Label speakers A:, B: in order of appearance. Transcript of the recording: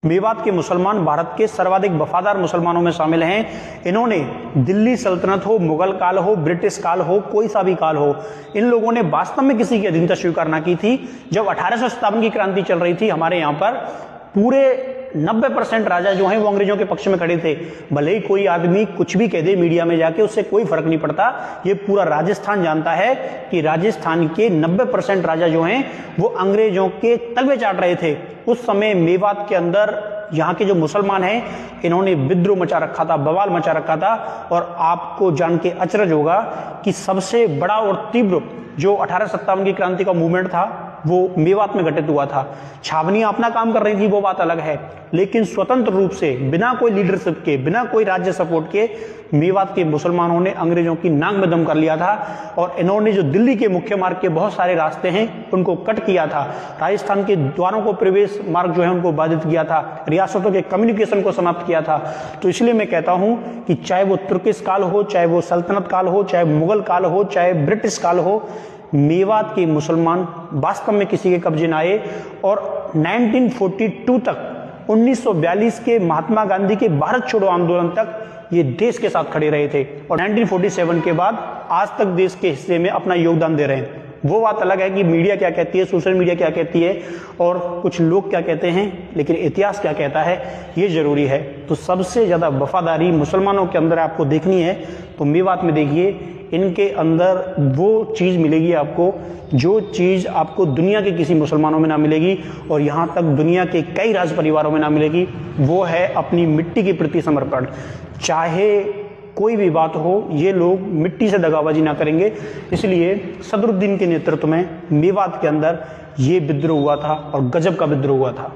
A: मेवात के मुसलमान भारत के सर्वाधिक वफादार मुसलमानों में शामिल हैं। इन्होंने दिल्ली सल्तनत हो, मुगल काल हो, ब्रिटिश काल हो, कोई सा भी काल हो, इन लोगों ने वास्तव में किसी की अधीनता स्वीकार ना की थी। जब 1857 की क्रांति चल रही थी हमारे यहाँ पर, पूरे 90% राजा जो हैं वो अंग्रेजों के पक्ष में खड़े थे। भले ही कोई आदमी कुछ भी कह दे मीडिया में जाके, उससे कोई फर्क नहीं पड़ता। ये पूरा राजस्थान जानता है कि राजस्थान के 90% राजा जो हैं वो अंग्रेजों के तलवे चाट रहे थे। उस समय मेवात के अंदर यहाँ के जो मुसलमान हैं इन्होंने विद्रोह मचा रखा था, बवाल मचा रखा था। और आपको जान के अचरज होगा कि सबसे बड़ा और तीव्र जो 1857 की क्रांति का मूवमेंट था वो मेवात में घटित हुआ था। छावनियां अपना काम कर रही थी, वो बात अलग है, लेकिन स्वतंत्र रूप से बिना कोई लीडरशिप के, बिना कोई राज्य सपोर्ट के मेवात के मुसलमानों ने अंग्रेजों की नाक में दम कर लिया था। और इन्होंने जो दिल्ली के मुख्य मार्ग के बहुत सारे रास्ते हैं उनको कट किया था, राजस्थान के द्वारों को, प्रवेश मार्ग जो है उनको बाधित किया था, रियासतों के कम्युनिकेशन को समाप्त किया था। तो इसलिए मैं कहता हूं कि चाहे वो तुर्किश काल हो, चाहे वो सल्तनत काल हो, चाहे मुगल काल हो, चाहे ब्रिटिश काल हो, मेवात के मुसलमान वास्तव में किसी के कब्जे न आए। और 1942 तक, 1942 के महात्मा गांधी के भारत छोड़ो आंदोलन तक ये देश के साथ खड़े रहे थे। और 1947 के बाद आज तक देश के हिस्से में अपना योगदान दे रहे हैं। वो बात अलग है कि मीडिया क्या कहती है, सोशल मीडिया क्या कहती है और कुछ लोग क्या कहते हैं, लेकिन इतिहास क्या कहता है ये जरूरी है। तो सबसे ज्यादा वफादारी मुसलमानों के अंदर आपको देखनी है तो मेवात में देखिए, इनके अंदर वो चीज मिलेगी आपको जो चीज आपको दुनिया के किसी मुसलमानों में ना मिलेगी और यहाँ तक दुनिया के कई राज परिवारों में ना मिलेगी। वो है अपनी मिट्टी के प्रति समर्पण। चाहे कोई भी बात हो, ये लोग मिट्टी से दगाबाजी ना करेंगे। इसलिए सदरुद्दीन के नेतृत्व में मेवात के अंदर ये विद्रोह हुआ था और गजब का विद्रोह हुआ था।